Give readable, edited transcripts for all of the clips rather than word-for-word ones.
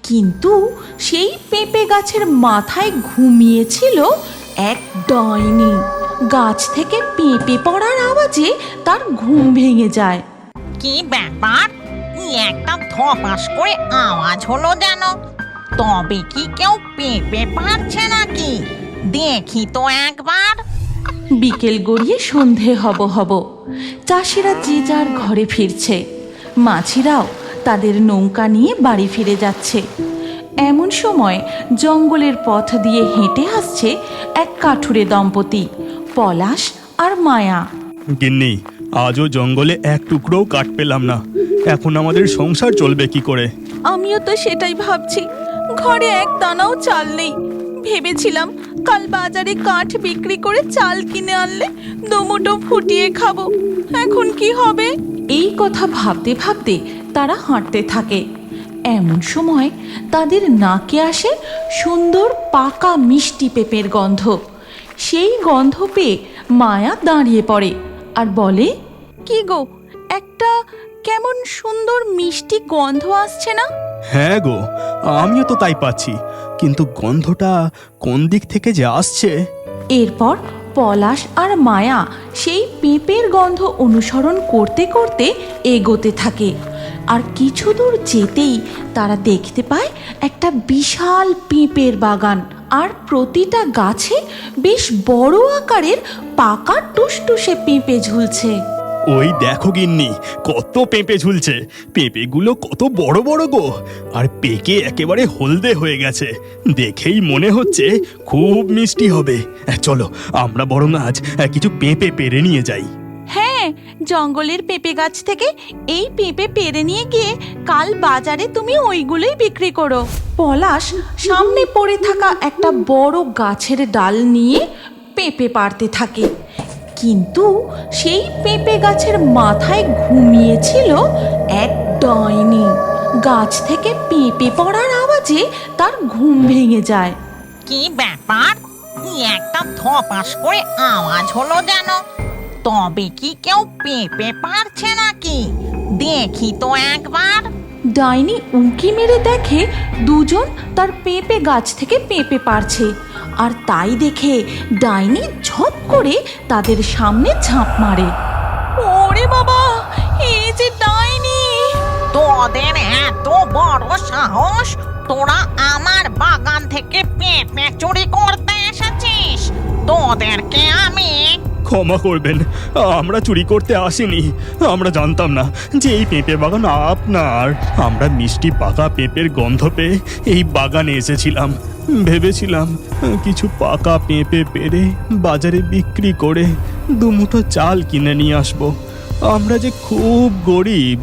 কিন্তু সেই পেঁপে গাছের মাথায় ঘুমিয়েছিল এক ডাইনি। গাছ থেকে পেঁপে পড়ার আওয়াজে তার ঘুম ভেঙে যায়। কি ব্যাপার? কি একটা ধপাস করে আওয়াজ হলো যেন। তবে কি কেউ পেঁপে পারছে নাকি? দেখি তো একবার। বিকেল গড়িয়ে সন্ধে হব। চাষিরা যে যার ঘরে ফিরছে, মাছিরাও তাদের নৌকা নিয়ে বাড়ি ফিরে যাচ্ছে। এমন সময় জঙ্গলের পথ দিয়ে হেঁটে আসছে এক কাঠুরে দম্পতি, পলাশ আর মায়া। গিন্নি, আজও জঙ্গলে এক টুকরোও কাঠ পেলাম না। এখন আমাদের সংসার চলবে কি করে? আমিও তো সেটাই ভাবছি, ঘরে এক দানাও চাল নেই। ভেবেছিলাম কাল বাজারে কাঠ বিক্রি করে চাল কিনে আনলে দুমুঠো ফুটিয়ে খাবো। এখন কি হবে? এই কথা ভাবতে ভাবতে তারা হাঁটতে থাকে। এমন সময় তাদের নাকে আসে সুন্দর পাকা মিষ্টি পেঁপের গন্ধ। সেই গন্ধ পেয়ে মায়া দাঁড়িয়ে পড়ে আর বলে, কি গো, একটা কেমন সুন্দর মিষ্টি গন্ধ আসছে না? হ্যাঁ গো, আমিও তো তাই পাচ্ছি, কিন্তু গন্ধটা কোন দিক থেকে যে আসছে। এরপর পলাশ আর মায়া সেই পেঁপের গন্ধ অনুসরণ করতে করতে এগোতে থাকে। আর কিছু দূর যেতেই তারা দেখতে পায় একটা বিশাল পেঁপের বাগান, আর প্রতিটা গাছে বেশ বড় আকারের পাকা টুসটুসে পেঁপে ঝুলছে। ওই দেখো গিন্নি, কত পেঁপে ঝুলছে। পেঁপেগুলো কত বড় বড় গো, আর পেকে একেবারে হলদে হয়ে গেছে। দেখেই মনে হচ্ছে খুব মিষ্টি হবে। চলো আমরা বরং আজ কিছু পেঁপে পেড়ে নিয়ে যাই। হ্যাঁ, জঙ্গলের পেঁপে গাছ থেকে এই পেঁপে পেড়ে নিয়ে গিয়ে কাল বাজারে তুমি ওইগুলোই বিক্রি করো। পলাশ সামনে পড়ে থাকা একটা বড় গাছের ডাল নিয়ে পেঁপে পাড়তে থাকে, কিন্তু সেই পেঁপে গাছের মাথায় ঘুমিয়েছিল এক ডাইনি। গাছ থেকে পেঁপে পড়ার আওয়াজে তার ঘুম ভেঙে যায়। কি ব্যাপার? কি একটা ধপাস করে আওয়াজ হলো যেন। তবে কি কেউ পেঁপে পারছে নাকি? দেখি তো একবার। ডাইনি উঁকি মেরে দেখে দুজন তার পেঁপে গাছ থেকে পেঁপে পারছে, আর তাই দেখে ডাইনি ঝপ করে তাদের সামনে ঝাঁপ মারে। ওরে বাবা, এই যে ডাইনি! তোদের এত বড় সাহস! তোরা আমার বাগান থেকে পেঁপে চুরি করতে এসেছিস? তোদেরকে আমি... ক্ষমা করবেন, আমরা চুরি করতে আসিনি। আমরা জানতাম না যে এই পেঁপে বাগান আপনার। আমরা মিষ্টি পাকা পেঁপের গন্ধ পেয়ে এই বাগানে এসেছিলাম। ভেবেছিলাম কিছু পাকা পেঁপে পেড়ে বাজারে বিক্রি করে দুমুঠো চাল কিনে নিয়ে আসবো। আমরা যে খুব গরিব।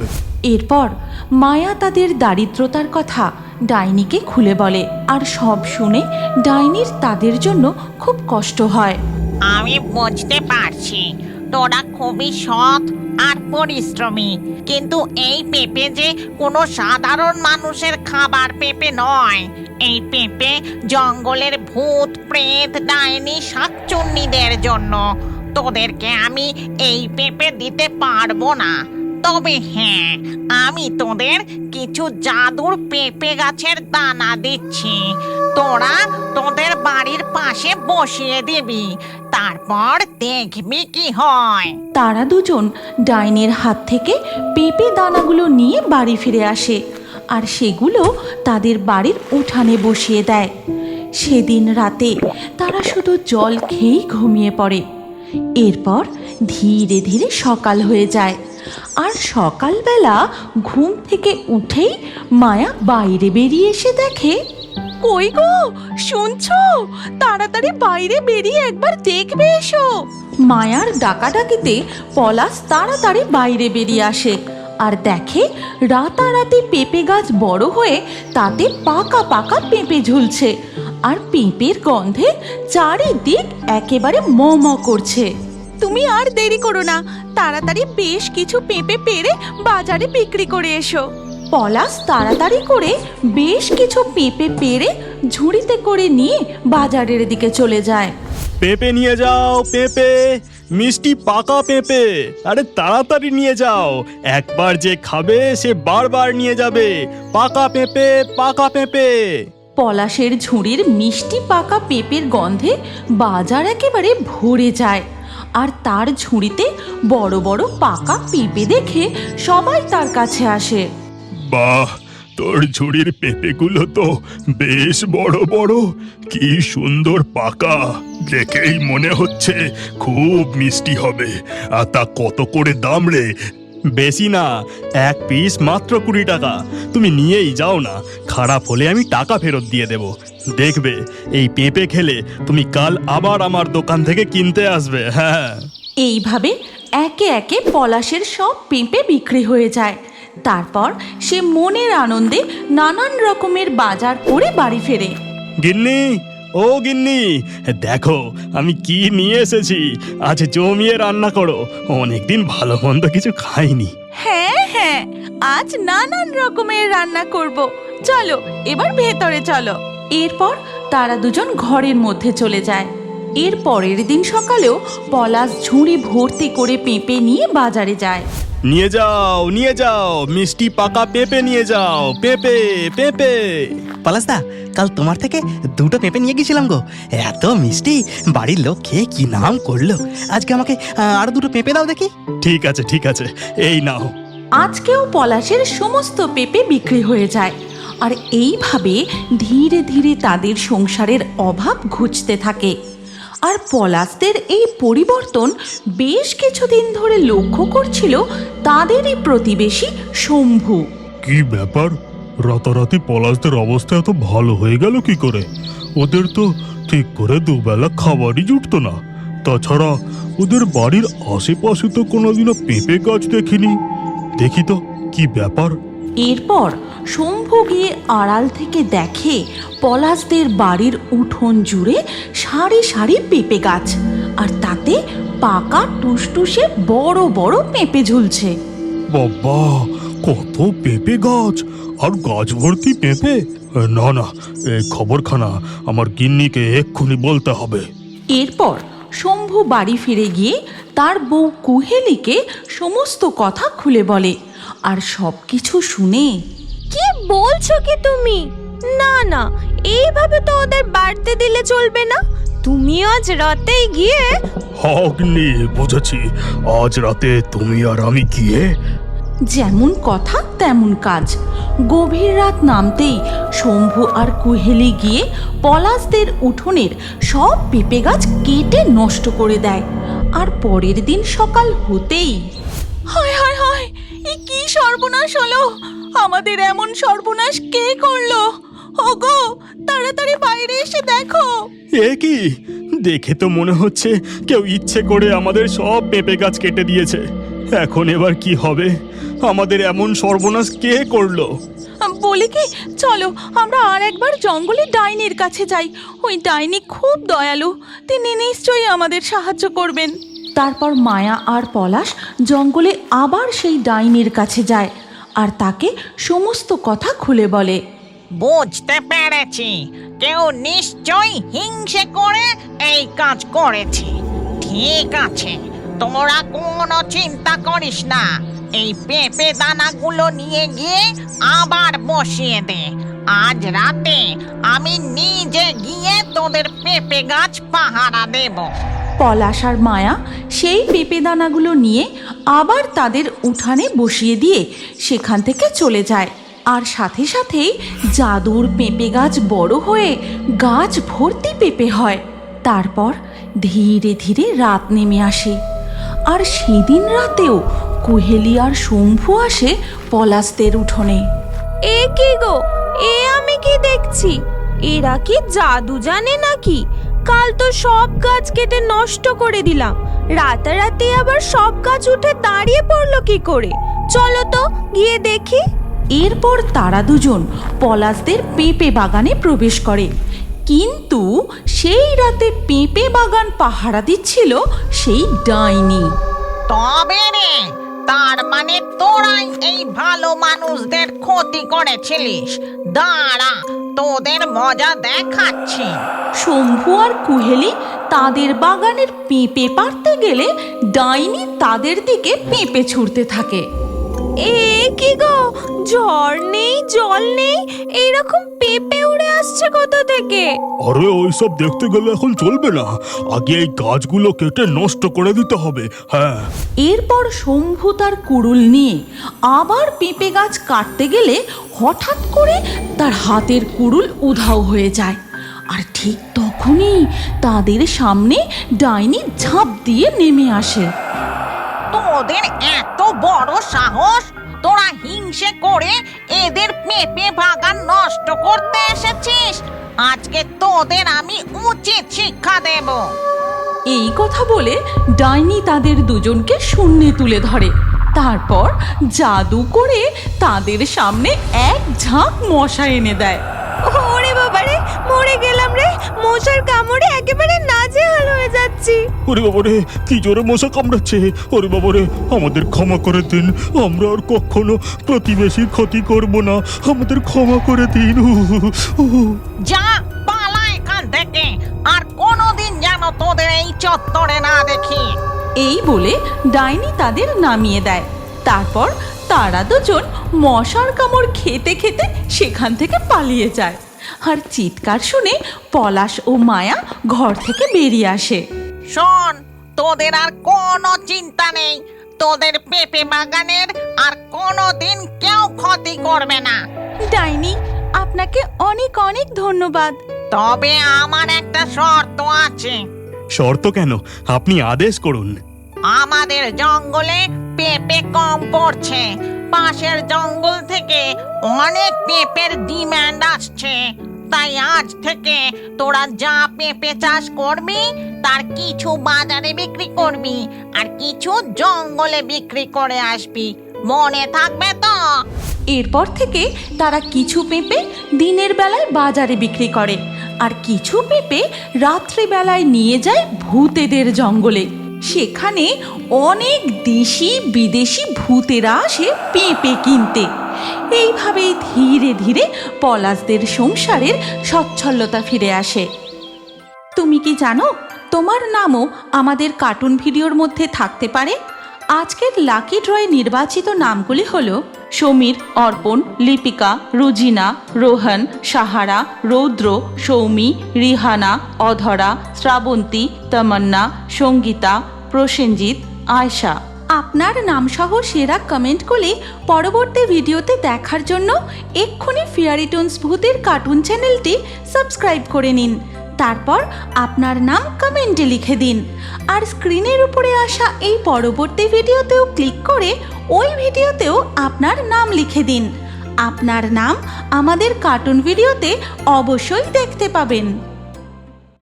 এরপর মায়া তাদের দারিদ্রতার কথা ডাইনিকে খুলে বলে, আর সব শুনে ডাইনির তাদের জন্য খুব কষ্ট হয়। আমি বুঝতে পারছি তোরা খুবই সৎ আর পরিশ্রমী, কিন্তু এই পেঁপে যে কোনো সাধারণ মানুষের খাবার পেঁপে নয়। এই পেঁপে জঙ্গলের ভূত, প্রেত, ডাইনি, শাকচুন্নিদের জন্য। তোদেরকে আমি এই পেঁপে দিতে পারবো না। তবে হ্যাঁ, আমি তোদের কিছু জাদুর পেঁপে গাছের দানা দিচ্ছি। তোরা তোদের বাড়ির পাশে বসিয়ে দিবি, তারপর দেখবি কি হয়। তারা দুজন ডাইনির হাত থেকে পেঁপে দানাগুলো নিয়ে বাড়ি ফিরে আসে, আর সেগুলো তাদের বাড়ির উঠানে বসিয়ে দেয়। সেদিন রাতে তারা শুধু জল খেয়েই ঘুমিয়ে পড়ে। এরপর ধীরে ধীরে সকাল হয়ে যায়, আর সকালবেলা ঘুম থেকে উঠেই মায়া বাইরে বেরিয়ে এসে দেখে, কই গো, শুনছো? তাড়াতাড়ি বাইরে বেরিয়ে একবার দেখবে এসো। মায়ার ডাকাডাকিতে পলাশ তাড়াতাড়ি বাইরে বেরিয়ে আসে, আর দেখে রাতারাতি পেঁপে গাছ বড় হয়ে তাতে পাকা পাকা পেঁপে ঝুলছে, আর পেঁপের গন্ধে চারিদিক একেবারে ম করছে। তুমি আর দেরি করো না, তাড়াতাড়ি বেশ কিছু পেঁপে পেড়ে বাজারে বিক্রি করে এসো। পলাশ তাড়াতাড়ি করে বেশ কিছু পেঁপে পেড়ে ঝুড়িতে করে নিয়ে বাজারের দিকে চলে যায়। পেঁপে নিয়ে যাও, পেঁপে, মিষ্টি পাকা পেঁপে। আরে তাড়াতাড়ি নিয়ে যাও, একবার যে খাবে সে বারবার নিয়ে যাবে। পাকা পেঁপে, পাকা পেঁপে। পলাশের ঝুড়ির মিষ্টি পাকা পেঁপের গন্ধে বাজার একেবারে ভরে যায়। আর তার ঝুড়িতে বড় বড় পাকা পেঁপে দেখে সবাই তার কাছে আসে। বাহ, তোর ঝুড়ির পেঁপেগুলো তো বেশ বড় বড়, কি সুন্দর পাকা, দেখেই মনে হচ্ছে খুব মিষ্টি হবে। আর তা কত করে দাম রে? বেশি না, এক পিস মাত্র 20 টাকা। তুমি নিয়েই যাও না, খারাপ হলে আমি টাকা ফেরত দিয়ে দেব। দেখবে এই পেঁপে খেলে তুমি কাল আবার আমার দোকান থেকে কিনতে আসবে। হ্যাঁ। এইভাবে একে একে পলাশের সব পেঁপে বিক্রি হয়ে যায়। তারপর সে মনের আনন্দে নানান রকমের বাজার করে বাড়ি ফেরে। গিন্নি, ও গিন্নি, দেখো আমি কি নিয়ে এসেছি। আজ জমিয়ে রান্না করো, অনেকদিন ভালো মন্দ কিছু খাইনি। হ্যাঁ হ্যাঁ, আজ নানান রকমের রান্না করব, চলো এবার ভেতরে চলো। এরপর তারা দুজন ঘরের মধ্যে চলে যায়। এর পরের দিন সকালেও পলাশ ঝুড়ি ভর্তি করে পেঁপে নিয়ে বাজারে যায়। নিয়ে যাও, নিয়ে যাও, মিষ্টি পাকা পেঁপে নিয়ে যাও। পেঁপে, পেঁপে। পলাশদা, কাল তোমার থেকে 2টো পেঁপে নিয়ে গেছিলাম গো, এত মিষ্টি, বাড়ির লোক খেয়ে কি নাম করলো। আজকে আমাকে আরো 2টো পেঁপে দাও দেখি। ঠিক আছে, ঠিক আছে, এই নাও। আজকেও পলাশের সমস্ত পেঁপে বিক্রি হয়ে যায়। আর এইভাবে ধীরে ধীরে তাদের সংসারের অভাব ঘুচতে থাকে। আর পলাশদের এই পরিবর্তন বেশ কিছুদিন ধরে লক্ষ্য করছিল তাদেরই প্রতিবেশী শম্ভু। কি ব্যাপার, রাতারাতি পলাশদের অবস্থা এত ভালো হয়ে গেল কি করে? ওদের তো ঠিক করে দুবেলা খাবারই জুটতো না। তাছাড়া ওদের বাড়ির আশেপাশে তো কোনোদিনও পেঁপে গাছ দেখিনি। দেখি তো কি ব্যাপার। এরপর শম্ভু গিয়ে আড়াল থেকে দেখে পলাশদের বাড়ির উঠোন জুড়ে সারি সারি পেঁপে গাছ, আর তাতে পাকা টুসটুসে বড় বড় পেঁপে ঝুলছে। বাবা, কত পেঁপে গাছ, আর গাছ ভর্তি পেঁপে। না না, এই খবরখানা আমার গিন্নিকে এক্ষুনি বলতে হবে। এরপর শম্ভু বাড়ি ফিরে গিয়ে তার বউ কুহেলিকে সমস্ত কথা খুলে বলে। আর সব কিছু শুনে, কি বলছো কি তুমি? না না, এইভাবে তো ওদের বাড়তে দিলে চলবে না। তুমি আজ রাতেই গিয়ে। অগ্নি, বুঝেছি, আজ রাতে তুমি আর আমি গিয়ে। যেমন কথা তেমন কাজ। গভীর রাত নামতেই শম্ভু আর কুহেলি গিয়ে পলাশদের উঠোনের সব পেঁপে গাছ কেটে নষ্ট করে দেয়। আর পরের দিন সকাল হতেই, হায় হায় হায়, এ কি সর্বনাশ হলো! আমাদের এমন সর্বনাশ কে করলো? ওগো, তাড়াতাড়ি বাইরে এসে দেখো। এ কি, দেখে তো মনে হচ্ছে কেউ ইচ্ছে করে আমাদের সব পেঁপে গাছ কেটে দিয়েছে। এখন এবার কি হবে? আমাদের এমন সর্বনাশ কে করলো? বলি কি, চলো আমরা আর একবার জঙ্গলে ডাইনির কাছে যাই। ওই ডাইনি খুব দয়ালু, তিনি নিশ্চয়ই আমাদের সাহায্য করবেন। তারপর মায়া আর পলাশ জঙ্গলে আবার সেই ডাইনির কাছে যায় আর তাকে সমস্ত কথা খুলে বলে। বুঝতে পেরেছি, কেউ নিশ্চয়ই হিংসে করে এই কাজ করেছে। ঠিক আছে, তোরা কোনো চিন্তা করিস না। এই পেঁপে দানাগুলো নিয়ে গিয়ে আবার বসিয়ে দে। আজ রাতে আমি নিজে গিয়ে তোদের পেঁপে গাছ পাহারা দেব। পলাশ আর মায়া সেই পেঁপে দানাগুলো নিয়ে আবার তাদের উঠানে বসিয়ে দিয়ে সেখান থেকে চলে যায়। আর সাথে সাথেই জাদুর পেঁপে গাছ বড় হয়ে গাছ ভর্তি পেঁপে হয়। তারপর ধীরে ধীরে রাত নেমে আসে। আর সেদিন রাতেও কুহেলি আর শম্ভু আসে পলাশদের উঠোনে। এ কি গো, এ আমি কি দেখছি? এরা কি জাদু জানে নাকি? কাল তো সব গাছ কেটে নষ্ট করে দিলাম, রাতারাতি আবার সব গাছ উঠে দাঁড়িয়ে পড়লো কি করে? চলো তো গিয়ে দেখি। এরপর তারা দুজন পলাশদের পেঁপে বাগানে প্রবেশ করে। কিন্তু সেই রাতে পেঁপে বাগান পাহারা দিচ্ছিল সেই ডাইনি। তবে রে, তার মানে তোরাই এই ভালো মানুষদের ক্ষতি করেছিলিস। দাঁড়া, তোদের মজা দেখাচ্ছি। শম্ভু আর কুহেলি তাদের বাগানের পেঁপে পাড়তে গেলে ডাইনি তাদের দিকে পেঁপে ছুঁড়তে থাকে। এ কি গো, ঝড় নেই জল নেই, এইরকম পেঁপে উড়ে আসছে কোথা থেকে? আরে ওইসব দেখতে গেলে এখন চলবে না, আগে এই গাছগুলো কেটে নষ্ট করে দিতে হবে। হ্যাঁ। এরপর শম্ভু তার কুড়ুল নিয়ে আবার পেঁপে গাছ কাটতে গেলে হঠাৎ করে তার হাতের কুড়ুল উধাও হয়ে যায়। আর ঠিক তখনই তাদের সামনে ডাইনি ঝাঁপ দিয়ে নেমে আসে। তোদের এত বড় সাহস, তোরা হিংসে করে এদের পেঁপে বাগান নষ্ট করতে এসেছিস। আজকে তোদের আমি উচিত শিক্ষা দেব। এই কথা বলে ডাইনি তাদের দুজনকে শূন্যে তুলে ধরে। তারপর জাদু করে তাদের সামনে এক ঝাঁক মশা এনে দেয়। ওরে বাবারে, মরে গেলাম রে, মশার কামড়ে একেবারে নাজেহাল হয়ে যাচ্ছি। ওরে বাবারে, কি জোরে মশা কামড়াচ্ছে! ওরে বাবারে, আমাদের ক্ষমা করে দিন, আমরা আর কখনো প্রতিবেশীর ক্ষতি করব না, আমাদের ক্ষমা করে দিন। যা, পালা এখান থেকে, আর কোনোদিন যেন তোদের এই চত্বরে না দেখি। এই বলে ডাইনি তাদের নামিয়ে দেয়। তারপর তারা দুজন মশার কামড় খেতে খেতে সেখান থেকে পালিয়ে যায়। আর চিৎকার শুনে পলাশ ও মায়া ঘর থেকে বেরিয়ে আসে। শোন, তোদের আর কোনো চিন্তা নেই, তোদের পেঁপে বাগানের আর কোনোদিন কেউ ক্ষতি করবে না। ডাইনি, আপনাকে অনেক অনেক ধন্যবাদ। তবে আমার একটা শর্ত আছে। শর্ত কেন? আপনি আদেশ করুন। আমাদের জঙ্গলে পেঁপে কম পড়ছে, পাশের জঙ্গল থেকে অনেক পেঁপের ডিমান্ড আসছে। তাই আজ থেকে তোরা যা পেঁপে চাষ করবি তার কিছু বাজারে বিক্রি করবি আর কিছু জঙ্গলে বিক্রি করে আসবি, মনে থাকবে তো? এরপর থেকে তারা কিছু পেঁপে দিনের বেলায় বাজারে বিক্রি করে আর কিছু পেঁপে রাত্রিবেলায় নিয়ে যায় ভূতেদের জঙ্গলে। সেখানে অনেক দেশি বিদেশি ভূতেরা আসে পেঁপে কিনতে। এইভাবেই ধীরে ধীরে পলাশদের সংসারের সচ্ছলতা ফিরে আসে। তুমি কি জানো, তোমার নামও আমাদের কার্টুন ভিডিওর মধ্যে থাকতে পারে? আজকের লাকি ড্রয়ে নির্বাচিত নামগুলি হলো সমীর, অর্পণ, লিপিকা, রুজিনা, রোহন, সাহারা, রৌদ্র, সৌমি, রিহানা, অধরা, শ্রাবন্তী, তামান্না, সঙ্গীতা, প্রসেনজিৎ, আয়শা। আপনার নামসহ সেরা কমেন্টগুলি পরবর্তী ভিডিওতে দেখার জন্য এক্ষুনি ফেয়ারি টোনস ভূতের কার্টুন চ্যানেলটি সাবস্ক্রাইব করে নিন। তারপর আপনার নাম কমেন্টে লিখে দিন। আর স্ক্রিনের উপরে আসা এই পরবর্তী ভিডিওতেও ক্লিক করে ওই ভিডিওতেও আপনার নাম লিখে দিন। আপনার নাম আমাদের কার্টুন ভিডিওতে অবশ্যই দেখতে পাবেন।